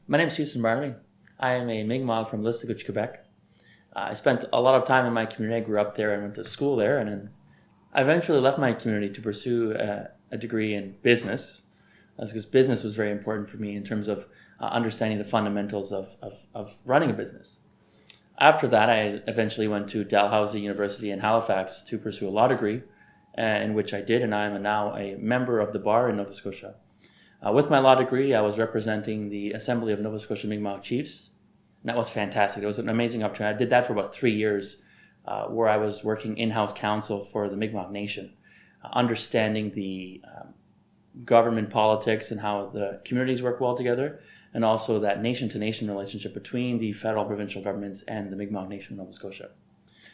My name is Houston Barnaby. I am a Mi'kmaq from Listigouche, Quebec. I spent a lot of time in my community. I grew up there and went to school there, and then I eventually left my community to pursue a degree in business, because business was very important for me in terms of understanding the fundamentals of running a business. After that, I eventually went to Dalhousie University in Halifax to pursue a law degree, in which I did, and I am now a member of the bar in Nova Scotia. With my law degree, I was representing the Assembly of Nova Scotia Mi'kmaq Chiefs, and that was fantastic. It was an amazing opportunity. I did that for about 3 years, where I was working in-house counsel for the Mi'kmaq Nation, understanding the government politics and how the communities work well together, and also that nation-to-nation relationship between the federal and provincial governments and the Mi'kmaq Nation of Nova Scotia.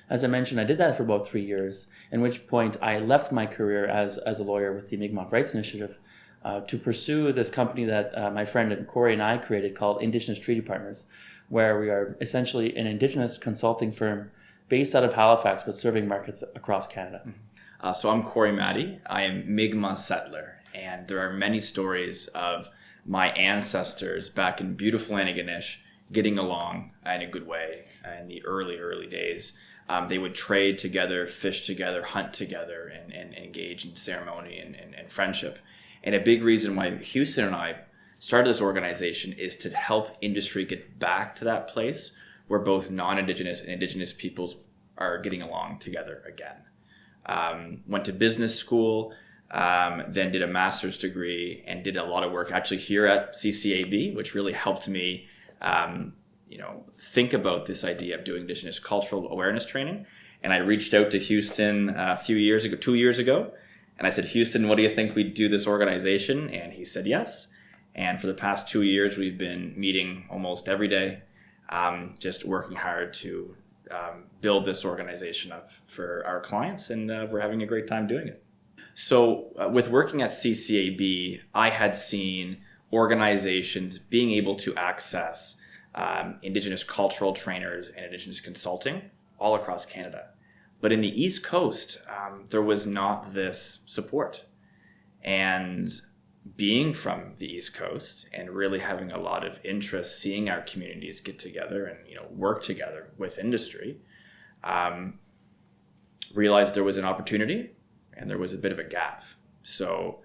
As I mentioned, I did that for about 3 years, at which point I left my career as a lawyer with the Mi'kmaq Rights Initiative to pursue this company that my friend Corey and I created called Indigenous Treaty Partners, where we are essentially an Indigenous consulting firm based out of Halifax, but serving markets across Canada. So I'm Corey Mattie. I am Mi'kmaq settler, and there are many stories of my ancestors back in beautiful Antigonish getting along in a good way in the early days. They would trade together, fish together, hunt together, and engage in ceremony and friendship. And a big reason why Houston and I started this organization is to help industry get back to that place where both non-Indigenous and Indigenous peoples are getting along together again. Went to business school, then did a master's degree and did a lot of work actually here at CCAB, which really helped me think about this idea of doing Indigenous cultural awareness training. And I reached out to Houston 2 years ago, and I said, Houston, what do you think we'd do this organization? And he said yes. And for the past 2 years, we've been meeting almost every day, just working hard to build this organization up for our clients, and we're having a great time doing it. So with working at CCAB, I had seen organizations being able to access Indigenous cultural trainers and Indigenous consulting all across Canada. But in the East Coast, there was not this support. And being from the East Coast and really having a lot of interest, seeing our communities get together and work together with industry, realized there was an opportunity and there was a bit of a gap. So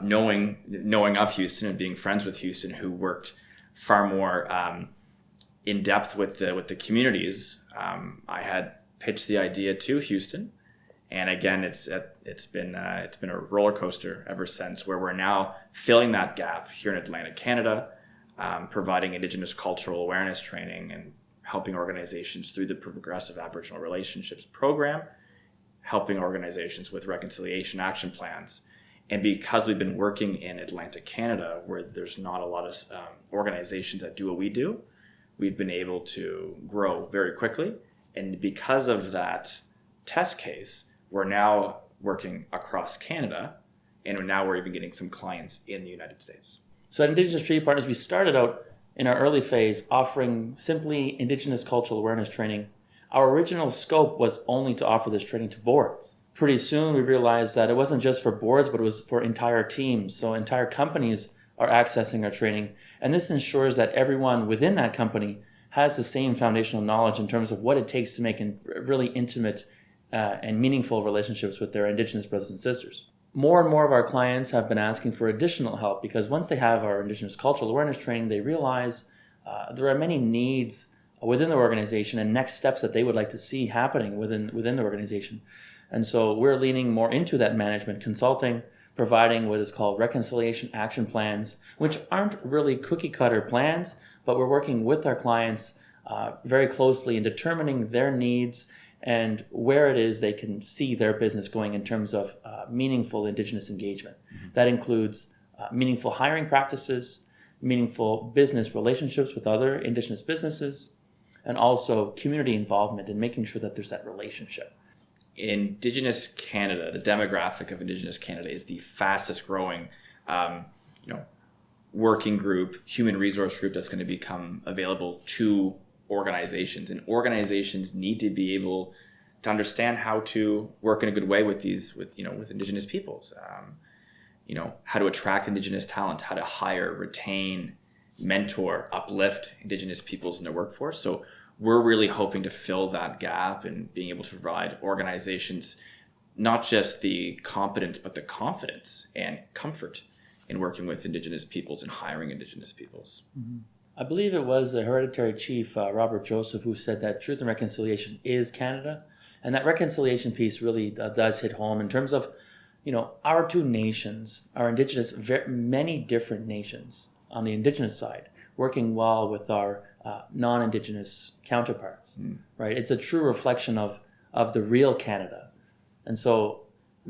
knowing of Houston and being friends with Houston, who worked far more in depth with the communities, I had pitched the idea to Houston, and again, it's been a roller coaster ever since, where we're now filling that gap here in Atlantic Canada, providing Indigenous cultural awareness training and helping organizations through the Progressive Aboriginal Relationships program, helping organizations with reconciliation action plans. And because we've been working in Atlantic Canada, where there's not a lot of organizations that do what we do, we've been able to grow very quickly. And because of that test case, we're now working across Canada, and now we're even getting some clients in the United States. So at Indigenous Treaty Partners, we started out in our early phase offering simply Indigenous cultural awareness training. Our original scope was only to offer this training to boards. Pretty soon we realized that it wasn't just for boards, but it was for entire teams. So entire companies are accessing our training. And this ensures that everyone within that company has the same foundational knowledge in terms of what it takes to make really intimate and meaningful relationships with their Indigenous brothers and sisters. More and more of our clients have been asking for additional help, because once they have our Indigenous cultural awareness training, they realize there are many needs within the organization and next steps that they would like to see happening within the organization. And so we're leaning more into that management consulting, providing what is called reconciliation action plans, which aren't really cookie cutter plans, but we're working with our clients very closely in determining their needs and where it is they can see their business going in terms of meaningful Indigenous engagement. Mm-hmm. That includes meaningful hiring practices, meaningful business relationships with other Indigenous businesses, and also community involvement in making sure that there's that relationship. Indigenous Canada, the demographic of Indigenous Canada, is the fastest growing working group, human resource group that's going to become available to organizations. And organizations need to be able to understand how to work in a good way with Indigenous peoples. How to attract Indigenous talent, how to hire, retain, mentor, uplift Indigenous peoples in their workforce. So we're really hoping to fill that gap and being able to provide organizations not just the competence, but the confidence and comfort in working with Indigenous peoples and hiring Indigenous peoples. Mm-hmm. I believe it was the hereditary chief, Robert Joseph, who said that truth and reconciliation is Canada. And that reconciliation piece really does hit home in terms of, our two nations, our Indigenous, many different nations on the Indigenous side, working well with our non-Indigenous counterparts, right? It's a true reflection of the real Canada. And so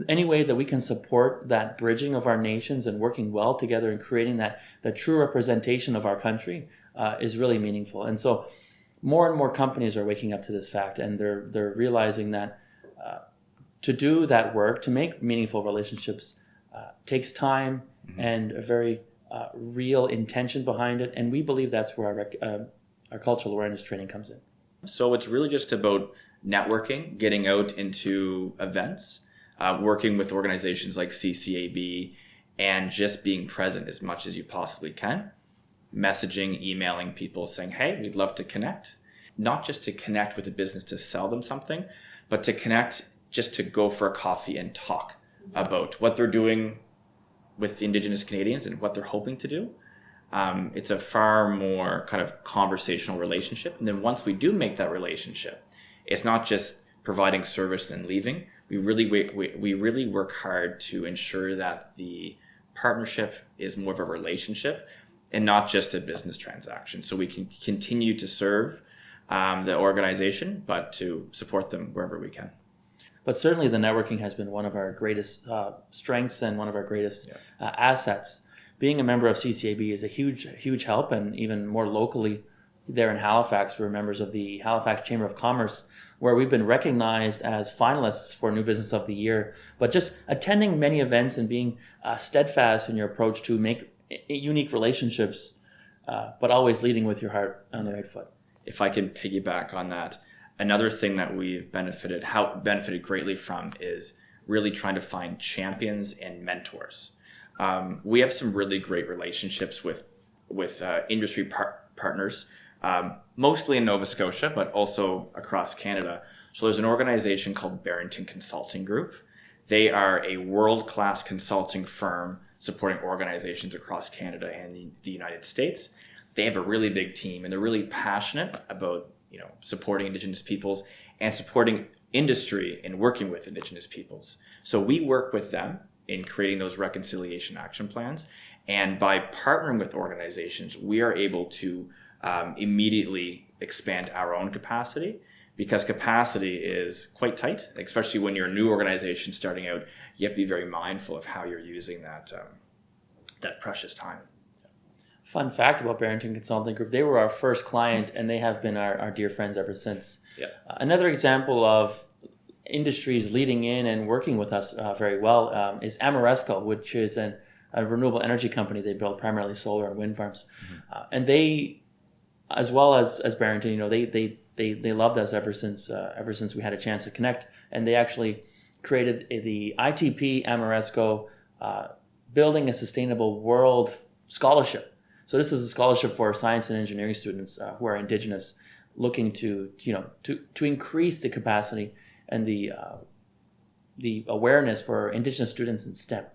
any way that we can support that bridging of our nations and working well together and creating the true representation of our country is really meaningful. And so more and more companies are waking up to this fact, and they're realizing that to do that work, to make meaningful relationships, takes time and a very real intention behind it. And we believe that's where our cultural awareness training comes in. So it's really just about networking, getting out into events, working with organizations like CCAB, and just being present as much as you possibly can. Messaging, emailing people saying, hey, we'd love to connect. Not just to connect with a business to sell them something, but to connect just to go for a coffee and talk about what they're doing with Indigenous Canadians and what they're hoping to do. It's a far more kind of conversational relationship. And then once we do make that relationship, it's not just providing service and leaving. We really work hard to ensure that the partnership is more of a relationship and not just a business transaction. So we can continue to serve the organization, but to support them wherever we can. But certainly the networking has been one of our greatest strengths and one of our greatest assets. Being a member of CCAB is a huge help, and even more locally there in Halifax, we're members of the Halifax Chamber of Commerce, where we've been recognized as finalists for New Business of the Year. But just attending many events and being steadfast in your approach to make unique relationships, but always leading with your heart on the right foot. If I can piggyback on that, another thing that we've benefited greatly from is really trying to find champions and mentors. We have some really great relationships with industry partners, mostly in Nova Scotia, but also across Canada. So there's an organization called Barrington Consulting Group. They are a world-class consulting firm supporting organizations across Canada and the United States. They have a really big team, and they're really passionate about supporting Indigenous peoples and supporting industry and working with Indigenous peoples. So we work with them in creating those reconciliation action plans. And by partnering with organizations, we are able to immediately expand our own capacity, because capacity is quite tight, especially when you're a new organization starting out. You have to be very mindful of how you're using that precious time. Fun fact about Barrington Consulting Group, they were our first client, and they have been our dear friends ever since. Yeah. Another example of industries leading in and working with us very well is Amoresco, which is a renewable energy company. They build primarily solar and wind farms. And they, as well as Barrington, they loved us ever since we had a chance to connect. And they actually created the ITP Amoresco Building a Sustainable World Scholarship. So this is a scholarship for science and engineering students who are Indigenous, looking to increase the capacity and the awareness for Indigenous students in STEM.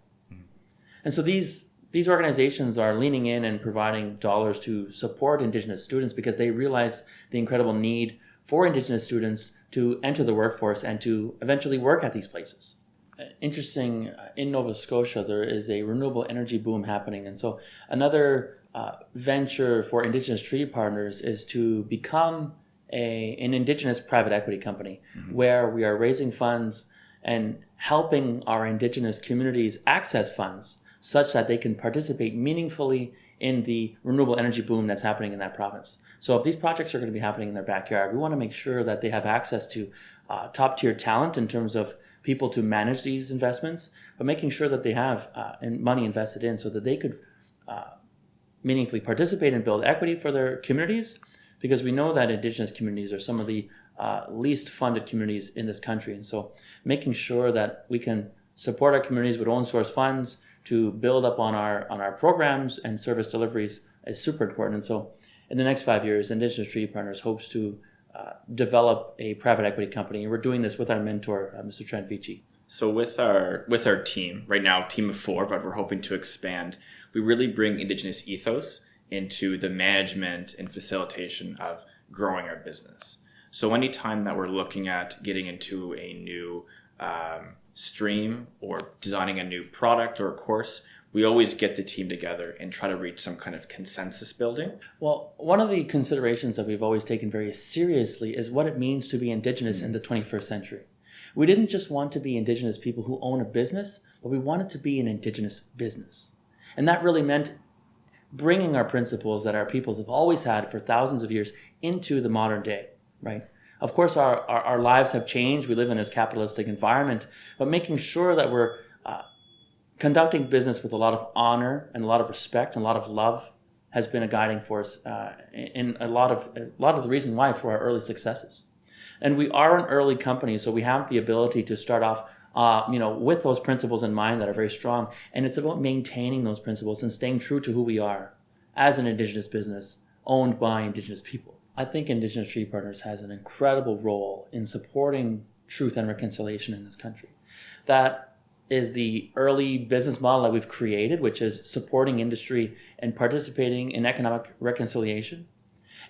And so these organizations are leaning in and providing dollars to support Indigenous students, because they realize the incredible need for Indigenous students to enter the workforce and to eventually work at these places. Interesting, in Nova Scotia, there is a renewable energy boom happening. And so another venture for Indigenous Treaty Partners is to become an Indigenous private equity company, where we are raising funds and helping our Indigenous communities access funds such that they can participate meaningfully in the renewable energy boom that's happening in that province. So if these projects are going to be happening in their backyard, we want to make sure that they have access to top-tier talent in terms of people to manage these investments, but making sure that they have money invested in so that they could meaningfully participate and build equity for their communities, because we know that Indigenous communities are some of the least funded communities in this country. And so making sure that we can support our communities with own source funds to build up on our programs and service deliveries is super important. And so in the next 5 years, Indigenous Treaty Partners hopes to develop a private equity company. And we're doing this with our mentor, Mr. Trent Vici. So with our team, right now, team of 4, but we're hoping to expand, we really bring Indigenous ethos into the management and facilitation of growing our business. So anytime that we're looking at getting into a new stream or designing a new product or a course, we always get the team together and try to reach some kind of consensus building. Well, one of the considerations that we've always taken very seriously is what it means to be Indigenous in the 21st century. We didn't just want to be Indigenous people who own a business, but we wanted to be an Indigenous business. And that really meant bringing our principles that our peoples have always had for thousands of years into the modern day, right? Of course, our lives have changed. We live in this capitalistic environment, but making sure that we're conducting business with a lot of honor and a lot of respect and a lot of love has been a guiding force in a lot of the reason why for our early successes. And we are an early company, so we have the ability to start off with those principles in mind that are very strong. And it's about maintaining those principles and staying true to who we are as an Indigenous business owned by Indigenous people. I think Indigenous Treaty Partners has an incredible role in supporting truth and reconciliation in this country. That is the early business model that we've created, which is supporting industry and participating in economic reconciliation.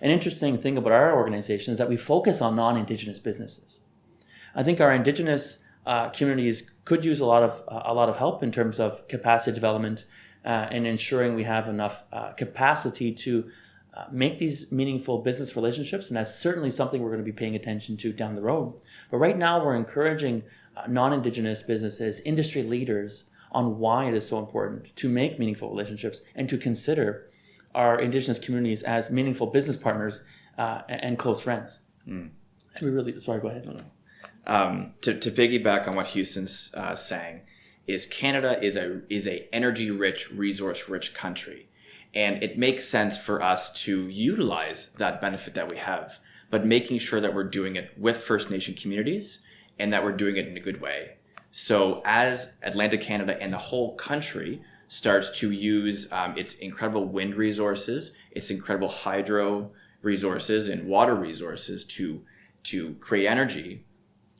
An interesting thing about our organization is that we focus on non-Indigenous businesses. I think our Indigenous communities could use a lot of help in terms of capacity development and ensuring we have enough capacity to make these meaningful business relationships. And that's certainly something we're going to be paying attention to down the road. But right now, we're encouraging non-Indigenous businesses, industry leaders, on why it is so important to make meaningful relationships and to consider our Indigenous communities as meaningful business partners and close friends. And we really, sorry, go ahead. To piggyback on what Houston's saying, is Canada is a energy-rich, resource-rich country. And it makes sense for us to utilize that benefit that we have, but making sure that we're doing it with First Nation communities and that we're doing it in a good way. So as Atlantic Canada and the whole country starts to use its incredible wind resources, its incredible hydro resources and water resources to create energy,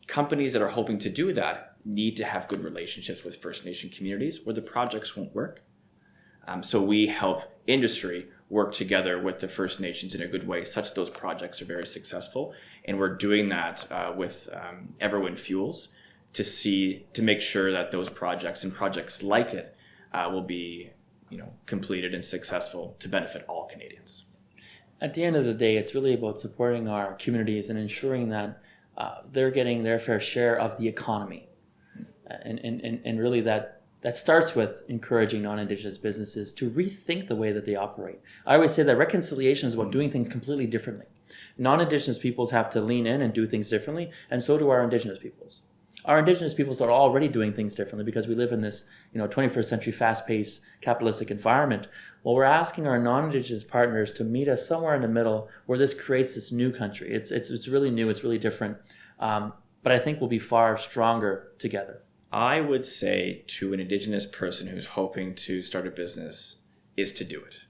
companies that are hoping to do that need to have good relationships with First Nation communities or the projects won't work. So we help industry work together with the First Nations in a good way such that those projects are very successful. And we're doing that with Everwind Fuels to make sure that those projects and projects like it will be completed and successful to benefit all Canadians. At the end of the day, it's really about supporting our communities and ensuring that they're getting their fair share of the economy. And really that starts with encouraging non-Indigenous businesses to rethink the way that they operate. I always say that reconciliation is about doing things completely differently. Non-Indigenous peoples have to lean in and do things differently, and so do our Indigenous peoples. Our Indigenous peoples are already doing things differently because we live in this 21st century fast-paced capitalistic environment. Well, we're asking our non-Indigenous partners to meet us somewhere in the middle where this creates this new country. It's really new, it's really different, but I think we'll be far stronger together. I would say to an Indigenous person who's hoping to start a business is to do it,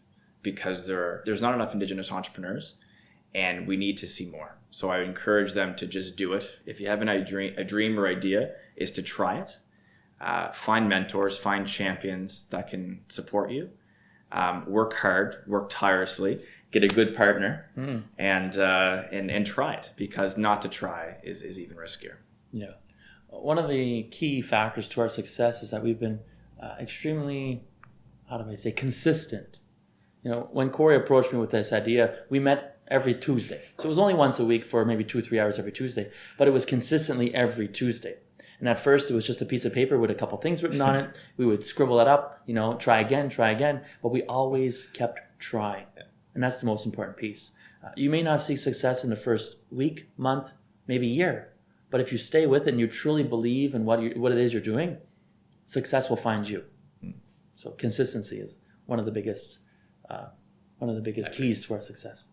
because there's not enough Indigenous entrepreneurs and we need to see more. So I would encourage them to just do it. If you have a dream or idea, is to try it. Find mentors, find champions that can support you. Work hard, work tirelessly, get a good partner, and try it, because not to try is even riskier. Yeah. One of the key factors to our success is that we've been extremely, consistent. When Corey approached me with this idea, we met every Tuesday. So it was only once a week for maybe 2-3 hours every Tuesday, but it was consistently every Tuesday. And at first it was just a piece of paper with a couple things written on it. We would scribble it up, try again, but we always kept trying. And that's the most important piece. You may not see success in the first week, month, maybe year, but if you stay with it and you truly believe in what it is you're doing, success will find you. So consistency is one of the biggest keys to our success.